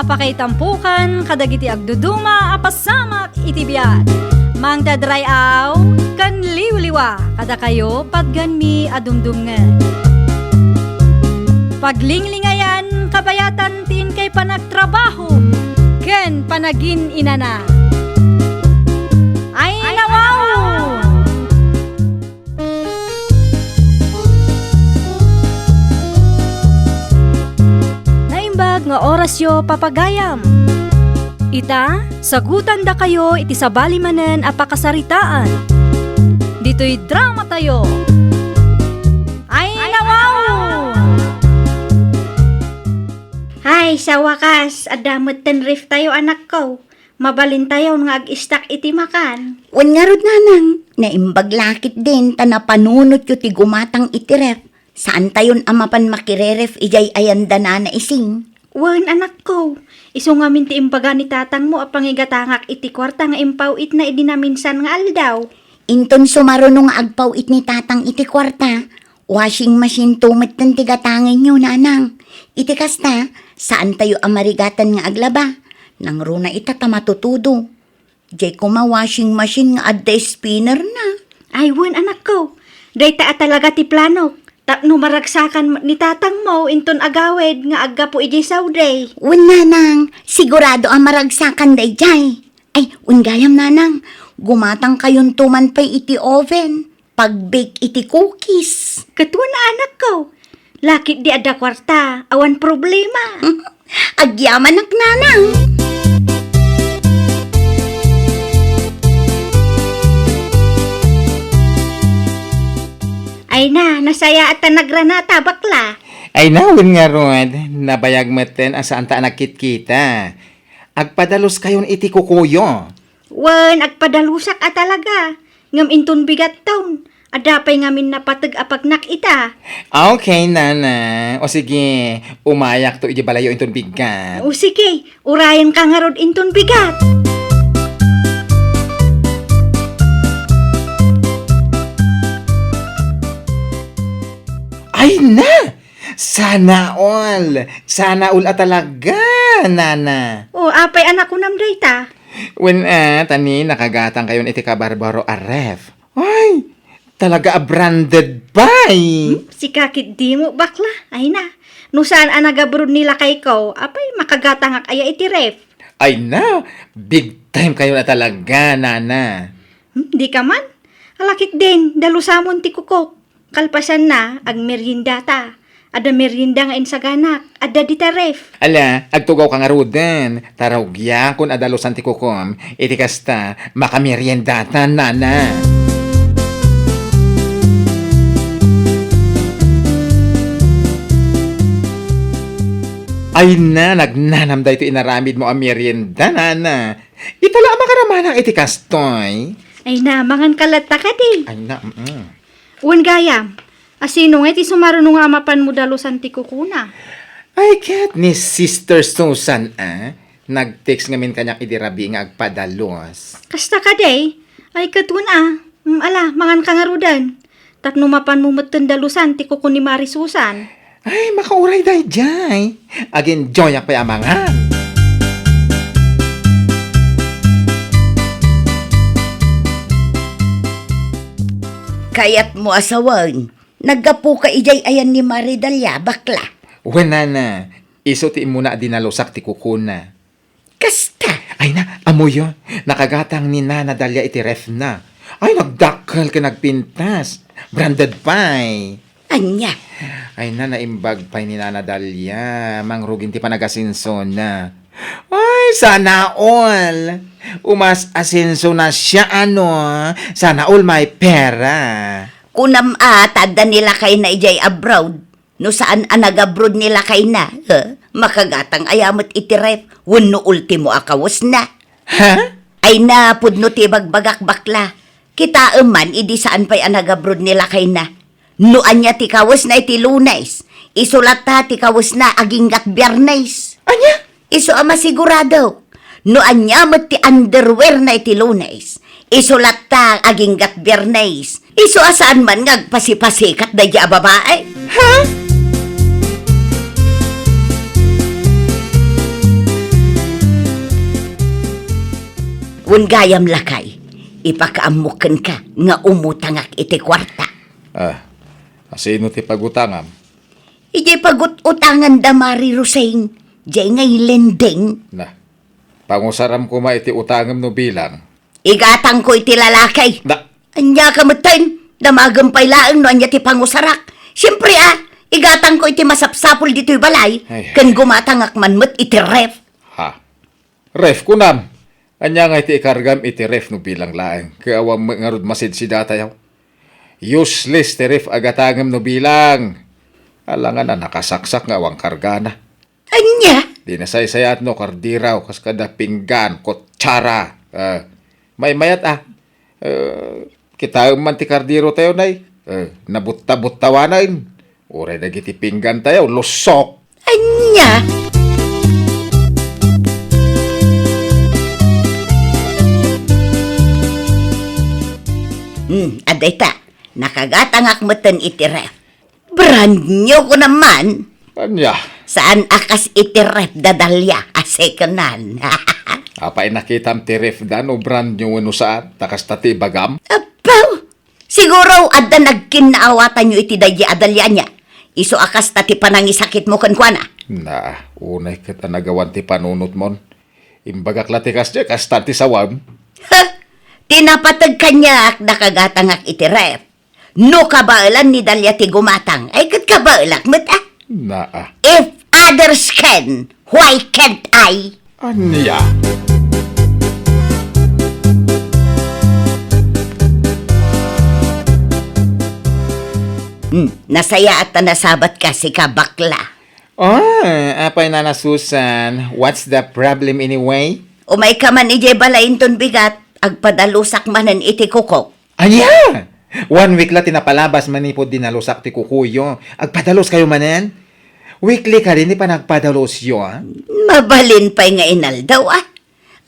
apakaitampukan kadagiti agduduma apasamak iti biat. Mang dadrayaw kan liwliwa kada kayo patganmi adumdumngen. Paglinglingayan kabayatan tin kay panagtrabaho ken panagin inana. Ay nawaw! Naimbag nga orasyo papagayam. Ita, sagutan da kayo iti sabali manen apakasaritaan. Dito'y drama tayo. Ay nawaw! Hay, sa wakas, adamot ten rif tayo anak ko. Mabalin tayo nga ag-istak iti makan. Wan nga rod nanang, naimbag lakit din, tanapanunot yu ti gumatang iti ref. Saan tayon amapan makireref ijay ayanda na ising? Wan anak ko, iso nga minti imbaga ni tatang mo apangigatangak iti kwarta nga impawit na idinaminsan nga aldaw. Inton sumarunong agpawit ni tatang iti kwarta, washing machine tumit ng tigatangin nyo nanang. Iti kasta, saan tayo amarigatan nga aglaba? Nang runa ita tamatutudo. Jay kuma washing machine nga adda spinner na. Ay, wan anak ko, day taa talaga ti plano. Tapno maragsakan ni tatang mo inton agawed nga agga po iji sauday. Un nanang, sigurado ang maragsakan day jay. Ay, gayam nanang, gumatang kayon tuman pa'y iti oven. Pag-bake iti cookies. Katwa na anak ko, lakit di ada kwarta, awan problema. Agyaman ak nanang. Ay na, nasaya at nagranata bakla. Ay nawin nga rod, nabayag maten asaan ta nagkit-kita. Agpadalos kayon iti kukuyo. Wan, agpadalusak at talaga. Ngam inton bigat taon, adapay ngamin napatag apagnak ita. Okay, nana. O sige, umayak to iti balayo inton bigat. O sige, urayan ka nga rod inton bigat. Ay na! Sana all! Sana all at talaga, nana. O, apay anak ko namday ta. When tani nakagatang kayon iti kabarbaro a ref. Ay, talaga a branded buy. Si kakit di mo bakla. Ay na, no saan anagabrod nila kay ko, apay makagatangak aya iti ref. Ay na! Big time kayo na talaga, nana. Di ka man. Alakit din, dalusamon ti kukok. Kalpasan na, ag merienda ta. Ada merienda nga insaganak, ada di taref. Ala, agtugaw ka nga ruden. Tarawgya kung adalosan ti kukom. Iti kasta, makameriendatan, nana. Ay na, nagnanamda ito inaramid mo ang merienda, nana. Itala makaramanang iti kastoy. Ay na, mangan kalata ka di. Ay na, Uwan gayam, asino nga iti sumarunong nga mapan mo dalusan ti kukuna. Ay, kat ni Sister Susan, nag-text ngamin kanyang idirabi nga agpadalos. Kasta ka day, ay katun ala, mangan ka nga rudan. Tapno mapan mo matan dalusan ti kukun ni Mari Susan. Ay, makauray day jay. Agin, joy ang payamangan. Kayat mo asawang, naggapu ka ijay ayan ni Maridalia, bakla. Wala na, iso ti muna dinalosak ti kukuna. Kasta, Ay na, amoy yun. Nakagatang ni Nana Dalia iti ref na. Ay, nagdakal ka nagpintas. Branded pie. anya, Ay na, naimbag pie ni Nana Dalia. Mangrugin ti panagasinso na. Ay, sana all. Umas asinso na siya, Sana all may pera. kunam tada nila kay na ijay abroad. No saan anag-abroad nila kay na, makagatang ayamot iti ref, wano ultimo akawas na. Ha? Ay na, pudno ti bagbagak bakla. Kita eman, idi saan pa'y anag-abroad nila kay na. Nuan niya ti kawas na iti lunes. Isulat ta ti kawas na aginggat biyernes. Anya? Iso ama sigurado. Nuan niya mat ti underwear na iti lunes. Isulat ta aginggat biyernes. Iso asaan man ngagpasipasikat na diya babae. Ha? Wen gayam lakay, ipakaamukan ka nga umutangak iti kwarta. Asino ti pagutangam? Ije pagut-utangan da Mari Roseng, jay ngay lending. Na, pangusaram ko ma iti utangam no bilang. Igatang ko iti lalakay. Na, Anya kamatan, damagampay laang no anya ti pangusarak. Siyempre igatang ko iti masapsapol dito'y balay, Ay. kan gumatangak manmet iti ref. ha. Ref kunam. Anya nga iti ikargam iti ref no bilang laeng. Kaya awang ngarud masid si datayaw. Useless ti ref agatangam no bilang. Alangan na nakasaksak nga awang kargana. Anya? Di na saysayat no kardiraw kas kada pinggan, kutsara. May mayat kita man ti kardiro tayo nay. Nabutta-buttawanan. Uray dagiti pinggan tayo, lusok. Anya? Aday ta, nakagatangak meten iti ref. Brand new ko naman. Anya, Saan akas iti ref dadalya a second-hand? apay nakitam ti ref dan o brand new no saan, takas tati bagam. Apaw! Siguro adda nagkinaawatan nyo iti dayi adalya niya. Iso akas tati panangisakit mo kankwana. Na, unay kita nagawan ti panunot mon. Imbagak latikas niya, kas tanti sawam. Ha! Tinapatag kanya nakagatangak iti ref. No kabailan ni dalya ti gumatang. Ay kat kabailak met Na, If others can, why can't I? anya. Nasaya at nasabat ka si kabakla. Apay na Susan, what's the problem anyway? Umay ka man ije balainton bigat, agpadalusak manan iti kukok. Anya! 1 week la tinapalabas manipod dinalusak ti kukuyo. Agpadalos kayo manen? Weekly ka rin, di pa nagpadalos yo, Mabalin pa'y nga inaldaw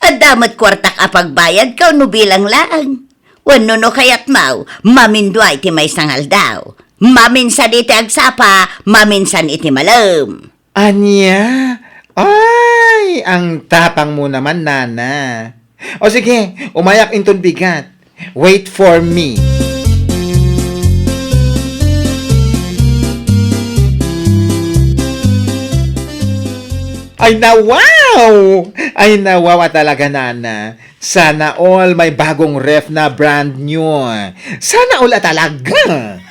Adamat kwartak apagbayad ka no bilang laang. Wano no kayat mau, mamindway ti may sangal daw. Maminsan iti agsapa, maminsan iti malam. Anya? Ay, ang tapang mo naman, Nana. O sige, umayak inton bigat. Wait for me. Ay wow! Ay nawawa talaga, Nana. Sana all may bagong ref na brand new. Sana all talaga.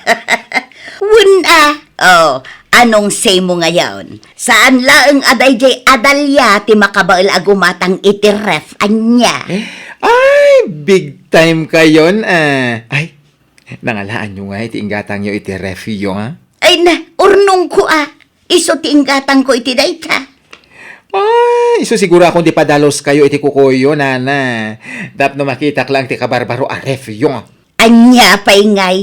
Anong say mo ngayon? Saan laeng aday jay adalya ti makabail agumatang iti ref anya? Ay, big time kayon, Ay, nangalaan nyo nga, itiinggatang nyo iti refyo, ha? Ay na, urnong ko Iso ti inggatang ko iti dayta. Ay, iso siguro akong di padalos kayo iti kukuyo, Nana. Dap no makitak lang ti kabarbaro a refyo. Anya pa'y ngay.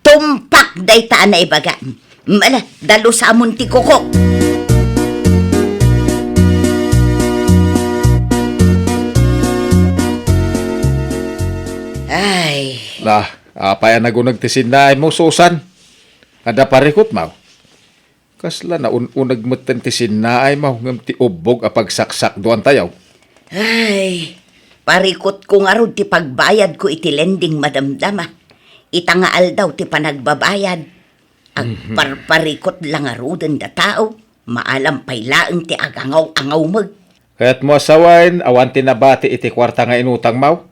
Tumpak dayta na ibaga. Mala, dalo sa amon ti kukok. Ay, Apaya nagunag ti sinay mo, Susan. Kada parikot, mau. Kasla na unag matan ti sinay mo, ngam ti ubog a pagsaksak doan tayaw. ay, parikot ko nga ron ti pagbayad ko iti lending madamdama. Itangaal daw ti panagbabayad. Agparparikot lang nga roden da tao. Maalam pay laeng ti agangaw-angaw mag. Kaya't mo asawain, awan tinabati iti kwarta nga inutang mau.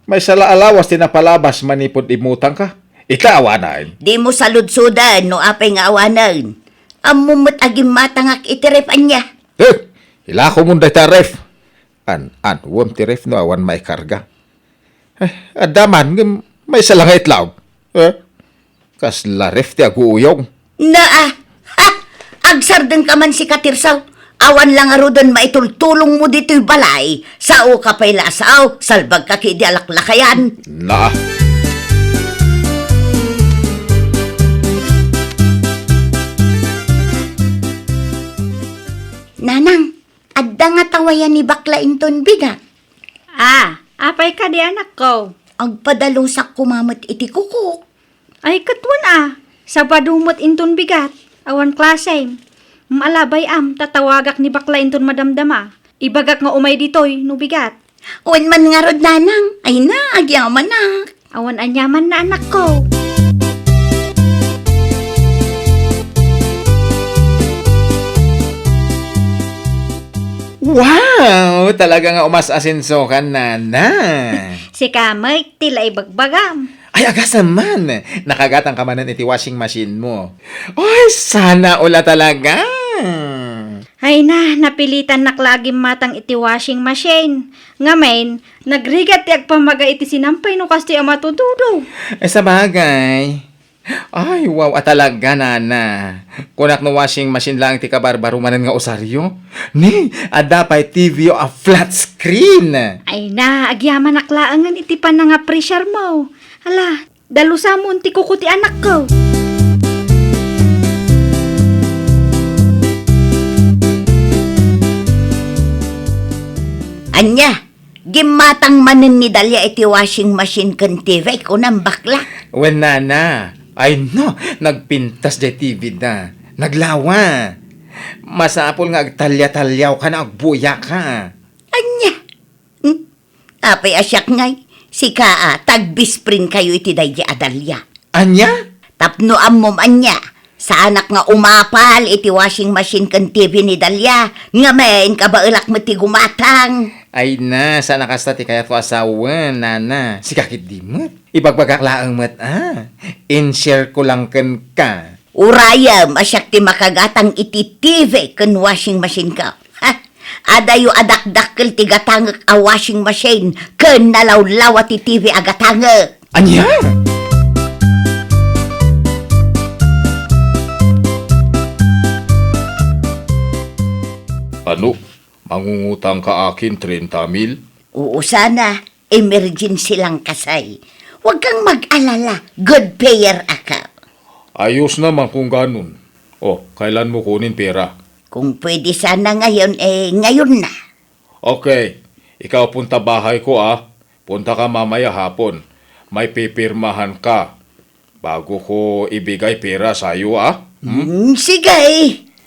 May sala-alawas tinapalabas manipod imutang ka. Ika awanay. Di mo saludsudan no apay nga awanan. Amumot agim matangak iti repan niya. Ilako munday ta ref. Wam ti ref no awan may karga. Adaman, may salang itlaw. Kasla ref ti aguuyong. Ha! Agsarden ka man si Katirsaw. Awan lang arudan maitultulong mo dito'y balay. Sao ka pa'y lasaw, salbag ka ki di alaklakayan. Na. Nanang, adda nga tawayan ni bakla inton bigat. Apay ka di anak ko. Agpadalusak kumamat iti kukuk. Ay katwan sa padumot inton bigat. Awan klase. Malabay tatawagak ni bakla inton madamdama. Ibagak nga umay ditoy no bigat. Uwan man nga rod nanang. Ay na, agyaman na. Awan anyaman na anak ko. Wow! Talaga nga umas asinso ka, nana. Si kamay, tila ibagbagam. Ay, agasan man. Nakagatang ka manan iti washing machine mo. Ay, sana ula talaga. Ay na, napilitan naklagim matang iti washing machine. Ngamen, nagrigat ti agpamaga iti sinampay no kasti amatududo. Eh, sa bagay. Ay, wow, talaga, nana. Kunak no washing machine lang ti kabarbaro manan nga osaryo. Ni, adapay TV o a flat screen. Ay na, agyaman naklaangan iti pa nga pressure mo. Hala, dalusa mo ti kukuti anak ko. Anya, gimatang manin ni Dalia iti washing machine kan TV ko ng bakla. Well, nana. Ay, no. Nagpintas di TV na. Naglawa. Masapol nga agtalya-talyaw ka na agbuya ka. Anya. Apay asyak ngay. Si Kaa, tagbisprin kayo iti daydi Adalia. Anya? Tapno ammom anya. Sa anak nga umapal iti washing machine kan TV ni Dalia. Nga main kabailak mo ti gumatang. Ay na, sa nakasta ti kaya to asawan, nana. Si kakit di mo. Ibagbagak mat, in-share ko lang kan ka. Urayam, asyak ti makagatang iti TV kan washing machine ka. Ha? Adayo adakdakkel ti gatangek a washing machine kan nalawlaw ti TV agatangek. Anya? Ano? Mangungutang ka akin 30 mil? Oo sana, emergency lang kasay. Huwag kang mag-alala, good payeraka. Ayos naman kung ganun. O, kailan mo kunin pera? Kung pwede sana ngayon, ngayon na. Okay, ikaw punta bahay ko Punta ka mamaya hapon. May pipirmahan ka. Bago ko ibigay pera sa'yo Sige.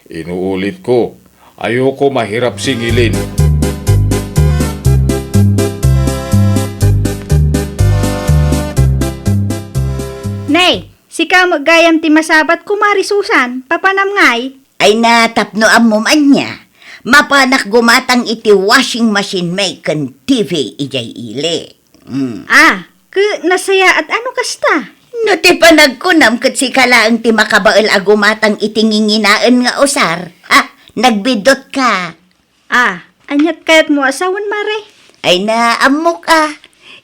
Inuulit ko, ayoko mahirap singilin. Nay, si kamag gayam ti masabat kumari Susan, papanam ngay. Ay natapno mo man niya. Mapanak gumatang iti washing machine may kan TV ijay ili. Nasaya at ano kasta? No ti panagkunam kat si kalaang ti makabael agumatang itinginginaan nga usar. Nagbidot ka. Anyat kayat mo asawan mare. Ay naamok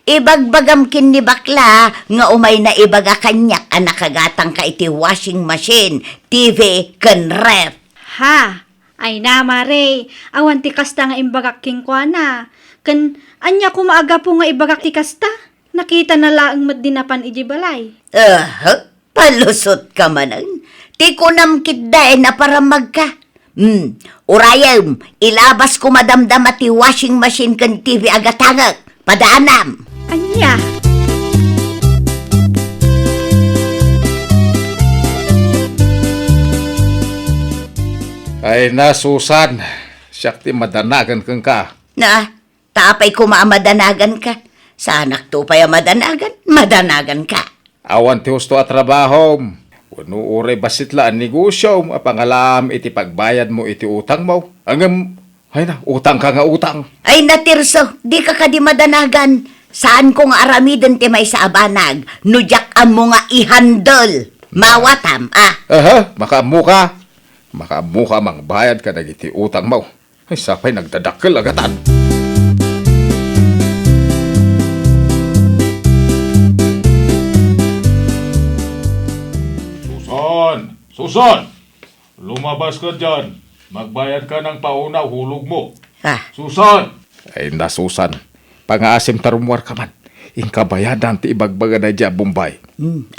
Ibagbagam kin ni bakla nga umay na ibaga kanyak nakagatang ka iti washing machine, TV, kan ref. Ha, ay na mare, awan ti kasta nga imbagak king kwa na. Kan, anya kumaaga po nga ibagak ti kasta. Nakita na laang madinapan ijibalay. Palusot ka manan. Ti kunam kitday na para magka. Urayam, ilabas ko madamdam at ti washing machine kan TV agatangag. Padaanam. Anya? Ay na, Susan. Siyak ti madanagan kang ka. Na, tapay ko maamadanagan ka. Sa anak to pa'y madanagan ka. Awan ti husto at trabaho. Wano uray basitlaan negosyo. Apangalam iti pagbayad mo iti utang mo. Hanggang, ay na, utang ka nga utang. Ay natirso, di ka di madanagan. Saan ko nga aramiden ti may sa abanag, nujak ang mo nga ihandol. Mawatam, Makamuka. Makamuka mang bayad ka nagiti utang mo. Ay, sapay nagdadakkel agatan. Susan! Lumabas ka dyan. Magbayad ka ng pauna, hulog mo. Susan! Ay na, Susan. Pang-aasim tarumwar ka man. Ingkabayadan ti ibagbaga na dyan, Bombay.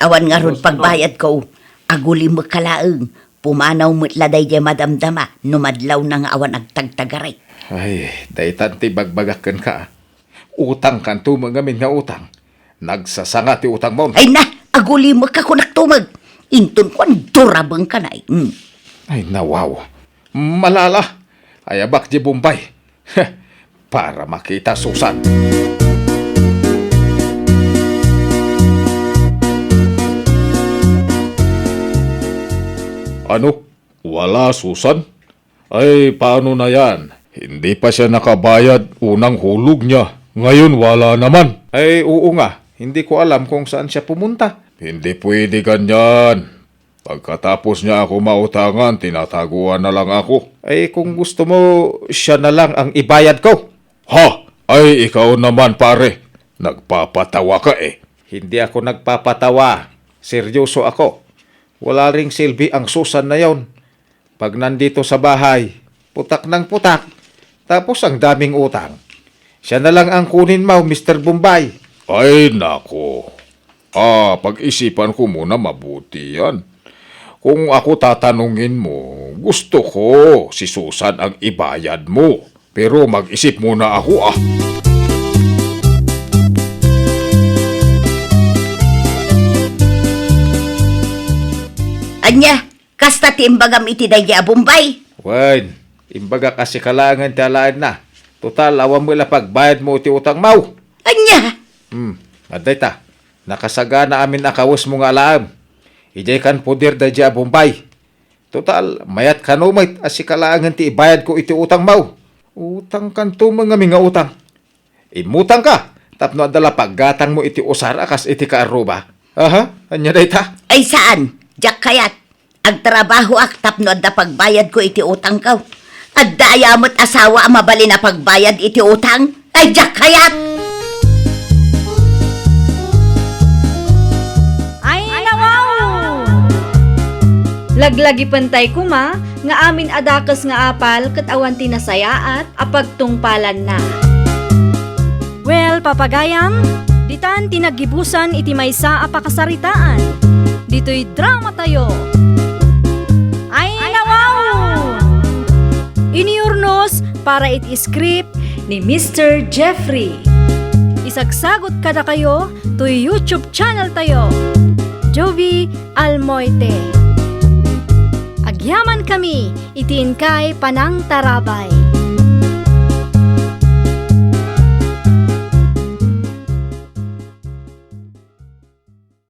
Awan nga ron pagbayad ko. Aguli mo kalaang. Pumanaw mo't laday dyan madamdama. Numadlaw na nga awan agtagtagaray. Ay, daitan ti bagbagakan ka. Utang kan tumangamin nga utang. Nagsasanga ti utang mo. Ay na, aguli mo ka kunak tumag. Intun ko ang durabang ka na. Ay, nawaw. Malala. Ay, abak di Bombay. para makita Susan. Ano? Wala, Susan? Ay, paano na yan? Hindi pa siya nakabayad unang hulog niya. Ngayon wala naman. Ay, oo nga. Hindi ko alam kung saan siya pumunta. Hindi pwede ganyan. Pagkatapos niya ako mautangan, tinataguan na lang ako. Ay, kung gusto mo, siya na lang ang ibayad ko. Ha? Ay, ikaw naman pare. Nagpapatawa ka eh. Hindi ako nagpapatawa. Seryoso ako. Wala ring silbi ang Susan na yon. Pag nandito sa bahay, putak ng putak. Tapos ang daming utang. Siya na lang ang kunin mo, Mr. Bombay. Ay, nako. Pag-isipan ko muna mabuti yan. Kung ako tatanungin mo, gusto ko si Susan ang ibayad mo. Pero mag-isip muna ako Anya, kasta ti imbagam iti dayja Bombay. Wan, imbaga kasi kalangan talaan na. Total, awan mo ila pagbayad mo iti utang mau. Anya, Aday ta. Nakasagana amin akawas mo nga alam. Ijay kan poder da dya Bombay. Total, mayat kanumait asi kalangan ti ibayad ko iti utang mau. Utang kan to mga minga utang. Imutang ka. Tapno adala paggatang mo iti usar akas iti kaaruba. Aha, anya day ta. ay saan? Jak kayat. Agtrabaho ak tapno adda pagbayad ko iti utang kaw. Adda ayamot asawa ang mabali na pagbayad iti utang. Ay jak kayat. Ay, nawaw! Laglagi pantay kuma, nga amin adakas nga apal kat awan tinasayaat apagtungpalan na. Well, papagayam, ditan tinagibusan iti maysa a pakasaritaan. Dito'y drama tayo. Ay, nawaw! Iniurnos para iti script ni Mr. Jeffrey. Isagsagot kada kayo to YouTube channel tayo. Jovi Almoite. Agyaman kami, itiin kay Panang Tarabay.